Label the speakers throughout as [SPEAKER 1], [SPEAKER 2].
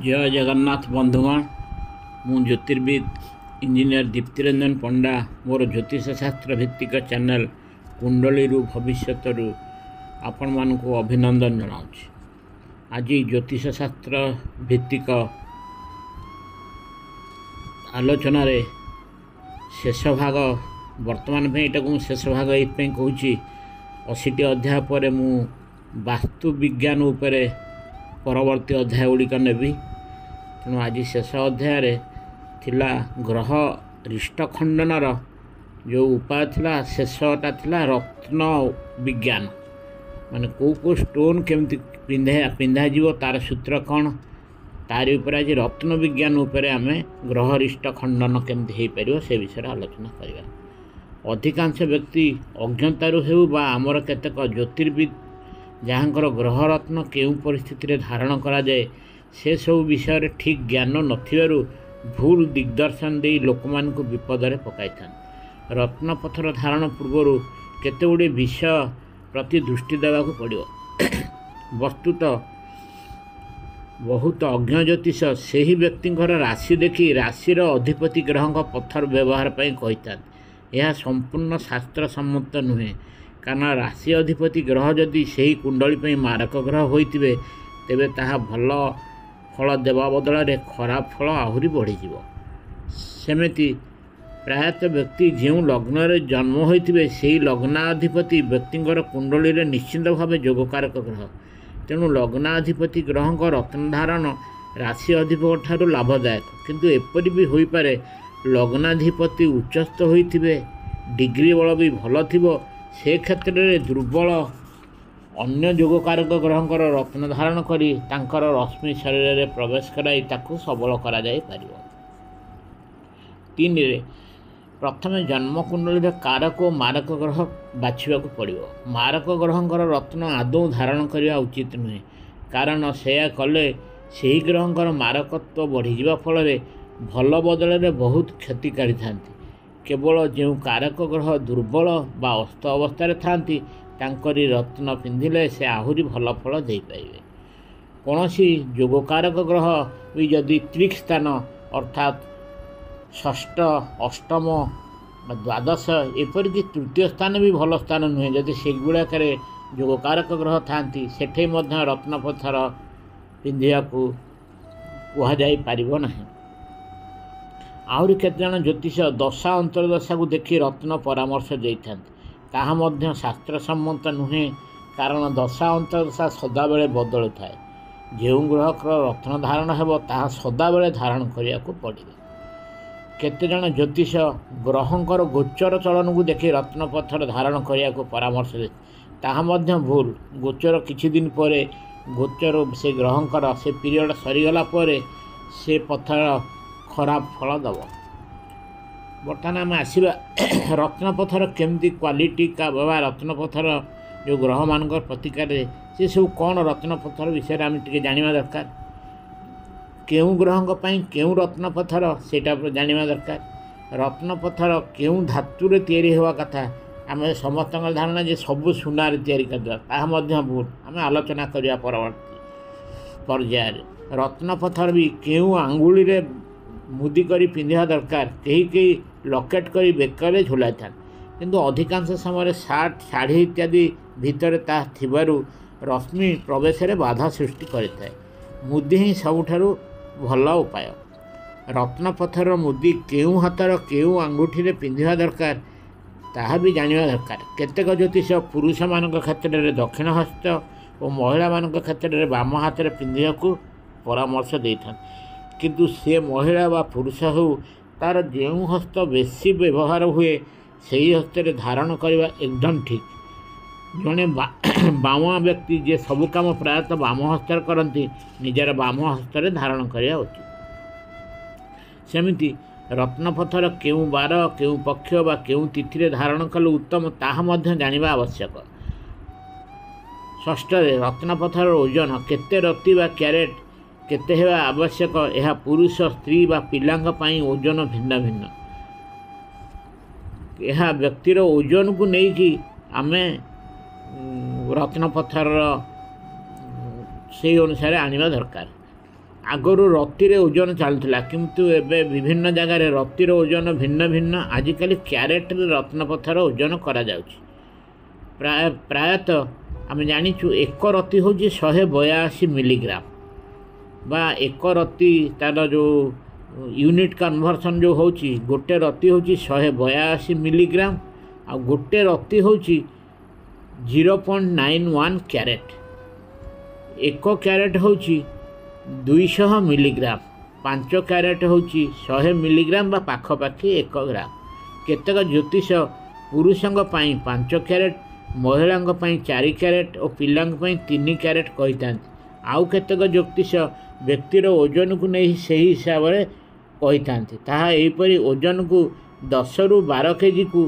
[SPEAKER 1] जय जगन्नाथ बंधुगण मु ज्योतिर्विद इंजीनियर दीप्तिरंजन पंडा मोर ज्योतिष शास्त्र भित्तिक चैनल कुंडली भविष्य आपण मान को अभिनंदन जनाऊँ। आज ज्योतिष शास्त्र भित्तिक आलोचन शेष भाग वर्तमान में यहाँ शेष भाग ये कहूँ 80टी अध्याय पर मु वास्तु विज्ञान उपरे परवर्ती अध्याय गुड़िक नेबी। तेणु आज शेष अध्याय थिला ग्रह रिष्ट खंडनर जो उपाय थिला शेषटा थिला रत्न विज्ञान माने को स्टोन केमती पिंधा जीव तार सूत्र कौन तारी उपर आज रत्न विज्ञान उपरे आमे ग्रह रिष्ट खंडन केमती हो पार से विषय आलोचना करवा। अधिकांश व्यक्ति अज्ञतारू हेउ बा आमर केतेक ज्योतिर्विद जहाँकर ग्रह रत्न केउ परिस्थिति धारण करा जाए से सब विषय ठीक ज्ञान नथिबारु भूल दिग्दर्शन दे लोक मान को विपदरे पकाई था। रत्न पथर धारण पूर्व केते गुड़े विषय प्रति दृष्टि देवाक पड़ो। वस्तुत बहुत अज्ञ ज्योतिष से ही व्यक्तिंकर राशि देखी राशिर अधिपति ग्रह पत्थर व्यवहार कही था। यह संपूर्ण शास्त्र सम्मत नुहे कारण राशि अधिपति ग्रह जदि से कुंडली पे मारक ग्रह होइतिबे तेबे ताहा भल फल देवा बदल में खराब फल आहुरी बढ़ी सेमिति प्रायतः व्यक्ति जो लग्न जन्म होइतिबे सेही लग्नाधिपति व्यक्तिंकर कुंडली रे निश्चिंत भाव जोगकारक ग्रह। तेणु लग्नाधिपति ग्रह रत्न धारण राशि अधिपति ठारू लाभदायक किंतु एपरि भी होई पारे लग्नाधिपति उच्चस्थ होइतिबे डिग्री बल भी भल थिबो से क्षेत्र में दुर्बल अन्य जोगकारक ग्रहंकर रत्न धारण करी तांकर रश्मि शरीर में प्रवेश कराई ताकू सबल करा जाई पारिबो। 3 प्रथम जन्म कुंडली कारक और मारक ग्रह बाछिबा को पड़िबो। मारक ग्रहंकर रत्न आदौ धारण करने उचित नुहे कारण से कले से ग्रहंकर मारकत्व बढ़ी जावा फल भल बदल में बहुत क्षतिकारी थांती। केवल जो कारक ग्रह दुर्बल बा अस्त अवस्था थांती तांकरी रत्न पिंधिले से आहुरी भल फल दे पाइबे। कौन सी जोगकारक ग्रह भी जदि त्रिक स्थान अर्थात षष्ठ अष्टम द्वादश एपरिक तृतीय स्थान भी भल स्थान नुहे जदि से गुड़ाक जोगकारक ग्रह थांती सेठे मध्य रत्न पत्थर पिंधिया को कहुई पारिबो नाही। आहरी केते जन ज्योतिष दशा अंतर्दशा को देखि रत्न परामर्श देइथांती ताहा मध्य शास्त्र सम्मत नुहे कारण दशा अंतर्दशा सदा बेले बदलु थाए। जो ग्रहकर रत्न धारण हेबो ताहा सदा बेले धारण करिया को पड़िबे। केते जन ज्योतिष ग्रहंकर गोचर चलन को देखि रत्न पत्थर धारण करिया को परामर्श दे ताहा मध्य भूल। गोचर किछि दिन परे गोचर से ग्रहंकर से पीरियड सरीगला परे से पत्थर खराब फल दब। बर्तमान आम आसवा रत्न पत्थर केमती क्वालिटी का बाबा रत्न पत्थर जो ग्रह मान प्रतिकार से सब कौन रत्न पत्थर विषय आम टे जाना दरकार। क्यों ग्रह क्यों रत्न पत्थर से जाना दरकार। रत्न पत्थर क्यों धातु तैयारी हवा कथा आम समस्त धारणा जे सब सुनार तैयारी कर भूल आम आलोचना करवा परवर्ती पर्यायर। रत्न पत्थर भी क्यों आंगुली रे मुदी करी पिंधा दरकार कहीं कहीं लकेट करी बेकरे झुलाई था किंतु अधिकांश समय सार्ट शाढ़ी इत्यादि भितर ता थिबारु रश्मि प्रवेश रे बाधा सृष्टि करिଥାଏ। मुदी ही सबुठारु भल उपाय। रत्न पत्थर मुदी केउ हाथर केउ आंगुठी रे पिंधा दरकार ताहा भी जानिबा दरकार। केतेक ज्योतिष पुरुष मानक क्षेत्र में दक्षिण हस्त और महिला मानक क्षेत्र में बाम हाथ रे पिंधिया को परामर्श देइथान किंतु से महिला बा पुरुष हो तार जो हस्त बेसी व्यवहार हुए से ही हस्त धारण करवा एकदम ठीक। जड़े बाम व्यक्ति जे सब काम प्रायतः बाम हस्त करती निजर बाम हस्त धारण करवा उचित। सेमिति रत्न पत्थर केउ बार केउ पक्ष बा केउ तिथि धारण कले उत्तम ताहा मध्य जानिबा आवश्यक। षष्ठ रत्न पत्थर ओजन केते रति बा क्यारेट केते हेबा आवश्यक यह पुरुष स्त्री बा पिलांग पाई ओजन भिन्न भिन्न। यह व्यक्तिर ओजन को नहीं कि आमे रत्न पत्थर से अनुसार आनिबा दरकार। आगरू रत्ती ओजन चलूला किंतु एबे विभिन्न जगार रत्तीर ओजन भिन्न भिन्न आजिकल क्यारेट रत्नपथर ओजन करा जाउछि। प्रायतः आम जाचु एक रत्ती हूँ 182 मिलीग्राम बा एक रत्ती तार जो यूनिट कन्वर्सन जो होची गोटे रत्ती हूँ 182 मिलीग्राम आ गोटे रत्ती हूँ 0.91 क्यारेट। एक क्यारेट हूँ 200 मिलीग्राम 5 क्यारेट हूँ 100 मिलीग्राम बा पाखपाखि 1 ग्राम। केतक ज्योतिष पुरुषों 5 क्यारेट महिला 4 क्यारेट और पिला 3 क्यारेट कही था। आउ केतक ज्योतिष व्यक्तिर ओजन को नहीं सही हिसाब से कही था। यहीपरि ओजन को 10 ରୁ 12 केजी को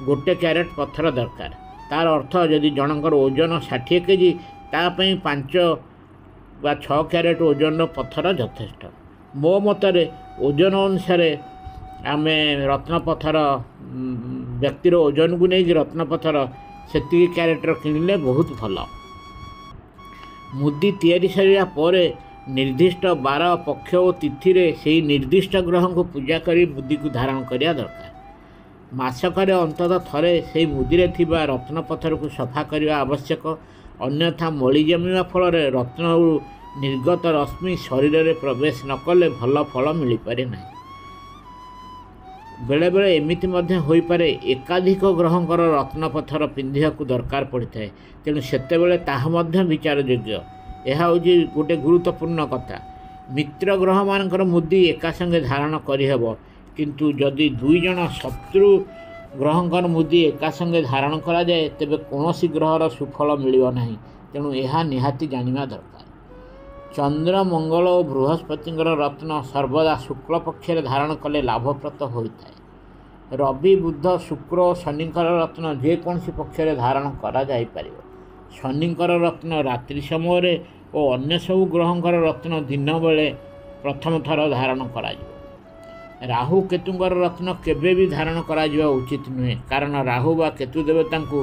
[SPEAKER 1] गोटे क्यारेट पत्थर दरकार। तार अर्थ जदि जनकर ओजन 60 केजी तापाई 5 बा 6 क्यारेट ओजन पत्थर यथेष्ट। मो मतरे ओजन अनुसार आम रत्नपथर व्यक्तिर ओजन को नहीं रत्नपथर से क्यारेटर किणिले बहुत भल। मुदी तैयारी सरिया परे निर्दिष्ट 12 पक्ष और तिथि रे से निर्दिष्ट ग्रह को पूजा करी मुदी को धारण करिया दरकार। मासकर अंततः थरे से मुदी रे थिबा रत्नपथर को सफा करने आवश्यक। अन्यथा मली जमीवा फल रत्न निर्गत रश्मि शरीर में प्रवेश न कले भल फल मिल पारे ना। बेले बेले एमिति मध्य होई पारे एकाधिक ग्रहंकर रत्नपथर पिंधिया को दरकार पड़ता है। तेणु सेतेबेले ताहा मध्य विचार योग्य। यह हूँ गोटे गुरुत्वपूर्ण कथा। मित्र ग्रह मानकर मुदी एका संगे धारण करहब किंतु जदि दुई जन शत्रु ग्रहंकर मुदी एका संगे धारण करा जाए तेबे कौनसी ग्रहर सुफल मिलिବ नहीं। तेणु यह निहाती जानिबा दरकार। चंद्र मंगल और बृहस्पति रत्न सर्वदा शुक्ल पक्ष धारण कले लाभप्रद होता है। रवि बुध शुक्र और शनिकर रत्न जेकोसी पक्ष धारण करा जाई परिबो। शनिकर रत्न रात्रि समय और अन्य सब ग्रहंकर रत्न दिन बेले प्रथम थर धारण करा जिवो। राहु केतुंकर रत्न केबे भी धारण करा जिवा उचित नुहे, कारण राहु बा केतु देवता को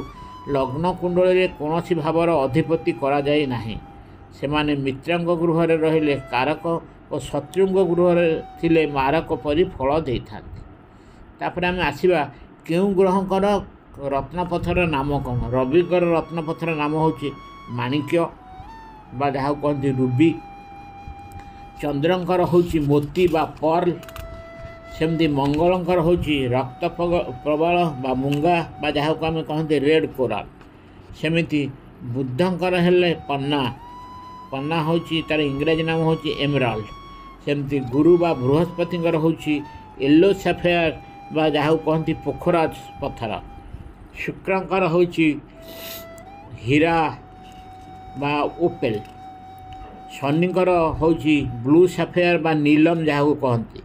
[SPEAKER 1] लग्न कुंडली कौनसी भावर अधिपति करा जाए नाही। सेमाने मित्रांग गृह रहिले कारक और शत्रुंग गृह थिले मारक परि फल दे था। तापर आम आसवा केउ ग्रहंकर रत्नपथर नाम कौन। रविकर रत्नपथर नाम होची माणिक्य बा जहाँ कहते रूबी। चंद्रंकर होची मोती बा पर्ल। सेमती मंगलंकर होची रक्त प्रबल बा मूंगा बा जहाँ को आम कहते रेड कोराल। सेमिति बुद्धंकर हेले पन्ना। पन्ना होची तार इंग्राजी नाम होची एमराल्ड। सेमती गुरु बा बृहस्पतिंकर होची येलो सफेयर बा जहाँ कहती पोखराज पत्थर। शुक्रंकर होची हीरा बा ओपेल। शनिकर होची ब्लू सफेयर बा नीलम जहाँ कहती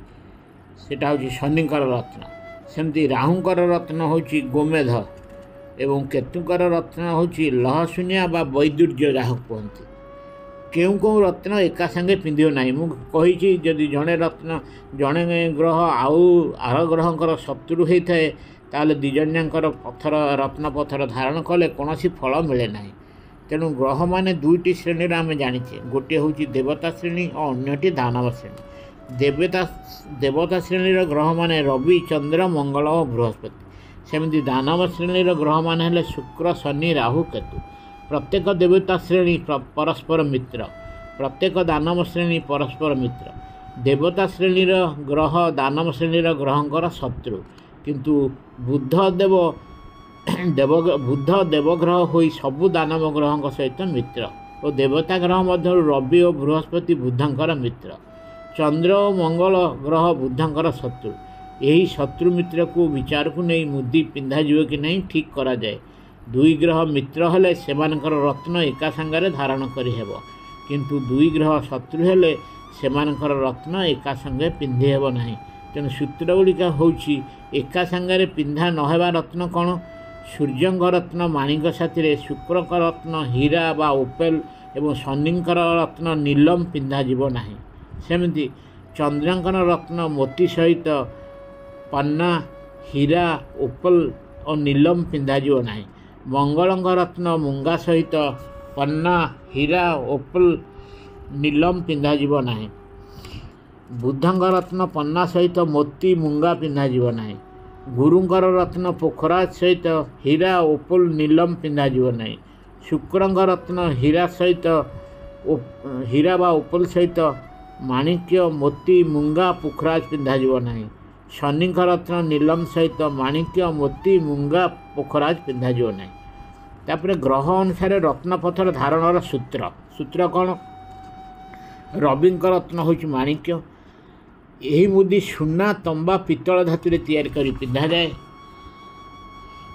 [SPEAKER 1] सेटा होची शनिकर रत्न। सेमती राहुंकर रत्न होची गोमेध एवं केतुकर रत्न होची लहसुनिया बा वैदुर्य जहाँ कहती। केउ केउ रत्न एका संगे पिंधियो नहीं। मु कही जदि जड़े रत्न जड़े ग्रह आउ आर ग्रहंकर शत्रु होता है ताले दिजन्यांकर पत्थर रत्नपथर धारण कले कौन फल मिले ना। तेणु ग्रह माने दुईटी श्रेणी आम जाचे, गोटे हूँ देवता श्रेणी और अन्यटी दानव श्रेणी। देवता श्रेणी ग्रह माने रवि चंद्र मंगल और बृहस्पति। सेमती दानव श्रेणी ग्रह माने हेले शुक्र शनि राहु केतु। प्रत्येक देवता श्रेणी परस्पर मित्र, प्रत्येक दानव श्रेणी परस्पर मित्र। देवता श्रेणी ग्रह दानव श्रेणी ग्रहंकर शत्रु किंतु बुध देवग्रह होई सबु दानव ग्रह सहित मित्र और देवता ग्रह मध्य रवि और बृहस्पति बुधंकर मित्र। चंद्र और मंगल ग्रह बुधंकर शत्रु। यही शत्रु मित्र को विचार को नहीं मुदी पिंधा जीव कि नहीं ठीक करा जाए। दुई ग्रह मित्र हेले सेमानकर रत्न एका संगारे धारण करिहेब किंतु दुई ग्रह शत्रु हेले सेमानकर रत्न एका संगे पिंधि हेब नाही। तेणु सूत्र गुड़िका होउछि एका संगारे पिंधा नहेबा रत्न कौन। सूर्यंक रत्न माणिक साथी शुक्रक रत्न हीरा बा ओपेल एवं शनिंकर रत्न नीलम पिंधा जीव नाही। सेमती चंद्रंकर रत्न मोती सहित पन्ना हीरा ओपेल और नीलम पिंधा जीव नाही। मंगलंक रत्न मूंगा सहित पन्ना हीरा ओपेल नीलम पिंधा जीव नाही। बुद्धंग रत्न पन्ना सहित मोती मुंगा पिंधाଯିବ ନାହିଁ। गुरुंकर रत्न पोखराज सहित हीरा ओपुल नीलम पिंधाଯିବ ନାହିଁ। शुक्रंग रत्न हीरा सहित हीरा बा ओपुल सहित माणिक्य मोती मुंगा पोखराज पिंधाଯିବ ନାହିଁ। शनिंक रत्न नीलम सहित माणिक्य मोती मुंगा पोखराज पिंधाଯିବ ନାହିଁ। तापर ग्रह अनुसार रत्नपथर धारणर सूत्र सूत्र कौन? रविंक रत्न हूँ माणिक्य। यही मुदी सुना तंबा पितल धातु तैयारी कर पिंधा जाए।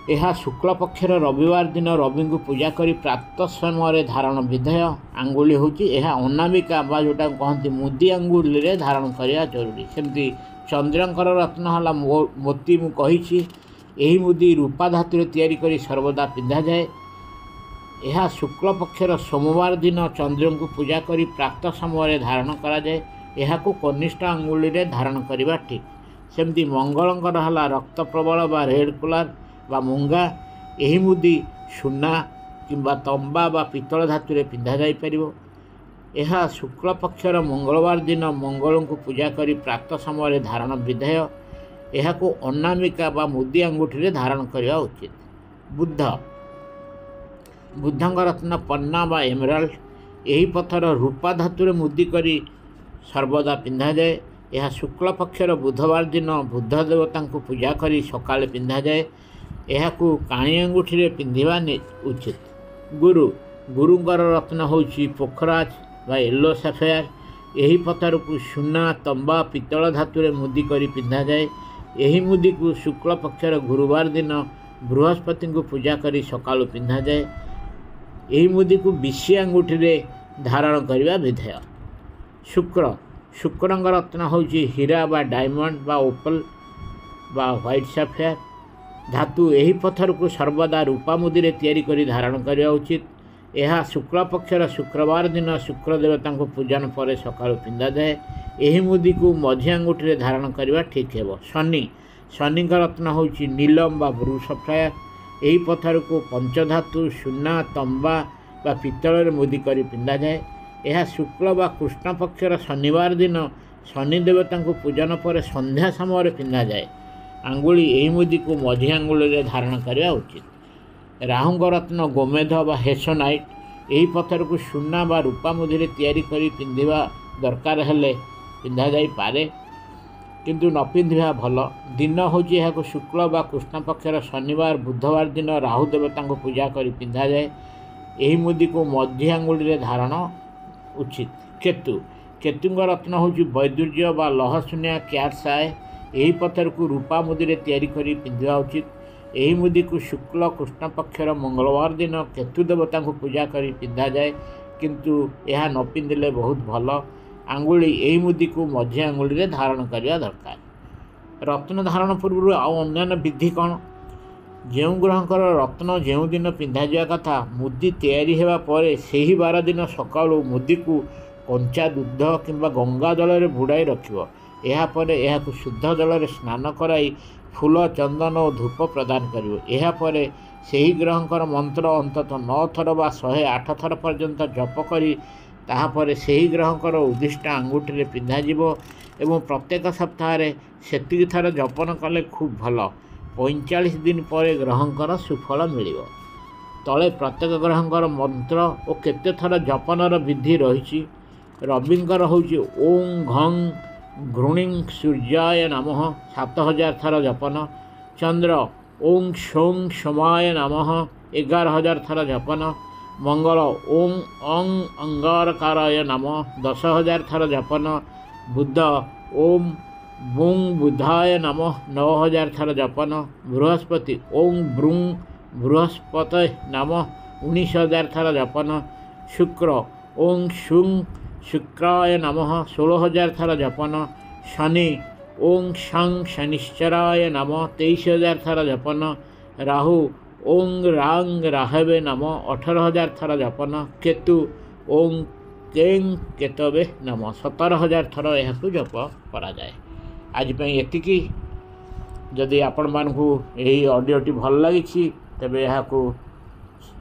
[SPEAKER 1] यह शुक्ल पक्षर रविवार दिन रवि को पूजा कर प्रात समय धारण विधेय। आंगुली हूँ यह अनामिका बा जोटा कहती मुदी आंगुली रे धारण करवा जरूरी। सेमती चंद्रंकर रत्न है मोती मुझी यही मुदी रूपा धातु तैयारी कर सर्वदा पिंधा जाए। यह शुक्ल पक्षर सोमवार दिन चंद्र को पूजा कर प्रात समय धारण करा जाए। यह कनिष्ठ आंगुली रे धारण करवा ठीक। सेमती मंगलंकर है रक्त प्रबल बा रेड कलर बा मुंगा यही मुदी सुना किंबा तंबा बा पितल धातु रे पिंधा जाई परिबो। यह शुक्ल पक्षर मंगलवार दिन मंगल को पूजा कर प्रात समय धारण विधेय। यह अनामिका बा मुदी अंगूठी रे धारण करवा उचित। बुद्ध बुद्धंग रत्न पन्ना बा एमराल्ड यही पत्थर रूपा धातु रे मुदी करी सर्वदा पिंधा जाए। यह शुक्ल पक्षर बुधवार दिन बुद्ध देवता को पूजा करी सकाले पिंधा जाए। यह काणी अंगूठी रे पिंधिबा उचित। गुरु गुरुंकर रत्न होची पोखराज बा येलो सफेयर यही पत्थर को सुना तंबा पितल धातु रे मुदी करी पिंधा जाए। यही मुदी को शुक्ल पक्षर गुरुवार दिन बृहस्पति को पूजा करी सकालू पिंधा जाए। यही मुदी को विशी अंगूठी रे धारण करवा विधेय। शुक्र शुक्रंग रत्न होची हीरा बा डायमंड बा ओपल बा व्हाइट सफेयर धातु यही पत्थर को सर्वदा रूपा मुदी रे तैयारी करी धारण करवा उचित। यह शुक्ल पक्षर शुक्रवार दिन शुक्र देवता को पूजन पर सकाळु पिंधा जाए। यही मुदी को मझी अंगूठी रे धारण करवा ठीक है। शनि शनिंक रत्न होची नीलम बा ब्लू सफायर यही पत्थर को पंचधातु सुना तंबा बा पितल रे मुदी करी पिंधा जाए। यह शुक्ल बा कृष्ण पक्षर शनिवार दिन शनि देवता को पूजन पर संध्या समय पिंधा जाए। आंगुली यही मुदी को मझी आंगुली रे धारण करवा उचित। राहुंक रत्न गोमेध बा हेसोनाइट यही पत्थर को सुना बा रूपा मुदी रे तैयारी करी पिंधिबा दरकार हेले पिंधा जाई पारे किंतु न पिंधिबा भल। दिन होची यह शुक्ल बा कृष्ण पक्षर शनिवार बुधवार दिन राहु देवता को पूजा करी पिंधा जाए। यही मुदी को मध्य आंगुली रे धारण उचित। केतु केतुंग रत्न होची वैदुर्य बा लहसुनिया क्याट्स आए यही पत्थर को रूपा मुदी रे तैयारी करी पिंधिबा उचित। यही मुदी को शुक्ल कृष्ण पक्षर मंगलवार दिन केतु देवता को पूजा करी पिंधा जाए किंतु यह न पिंधिले बहुत भल। आंगुली यही मुदी को मझी आंगुली रे धारण करवा दरकार। रत्न धारण पूर्व आउ अन्य विधि कौन? जो ग्रहकर रत्न जो दिन पिंधा जा कथा मुदी तैयारी हेबा परे सेही बार दिन सकाळु मुदी को कंचा दूध किंबा गंगा जल रे बुड़ाई रखिबो। एहा परे एहा को शुद्ध जल रे स्नान कराई फूल चंदन और धूप प्रदान करिवो। एहा परे सेही ग्रहकर मंत्र अंततः 9 थर बा 108 थर पर्यंत जप करी ताहापर सेही ग्रहकर उद्दिष्ट आंगूठी रे पिंधा जिवो एवं प्रत्येक सप्ताह रे सेतिकी थर जपन कले खूब भल। 45 दिन पर ग्रहंकर सुफल मिलिवो। तले प्रत्येक ग्रहंकर मंत्र और केते थर जपनर विधि रही। रविंकर होची ओं घं घृणिं सूर्याय नमः 7000 थर जपन। चंद्र ओं शों सोमाय नमः 11000 थर जपन। मंगल ओं अं अंगारकाराय नमः 10000 थर जपन। बुध ओम बुं बुधाय नमः 9000 थर जपन। बृहस्पति ओं ब्रुं बृहस्पतये नमः 19000 थर जपन। शुक्र ओं शुं शुक्राय नमः 16000 थर जपन। शनि ओं शं शनिश्चराय नमः 23000 थर जपन। राहु ओं रांग राहवे नमः 18000 थर जपन। केतु ओं कें केतवे नमः 17000 थर यह जप करा जाए। आज एतिकी जदि आपण मानकु यही ऑडियोटी भल लगी तेबे यह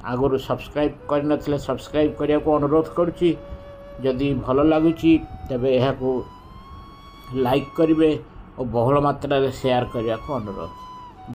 [SPEAKER 1] आगु सब्सक्राइब करनथिले सब्सक्राइब करिया को अनुरोध करुछि। जदि भल लगुछि तेबे यह ଲାଇକ୍ କରିବେ ଓ ବହୁଳ ମାତ୍ରାରେ ସେୟାର କରିବାକୁ ଅନୁରୋଧ।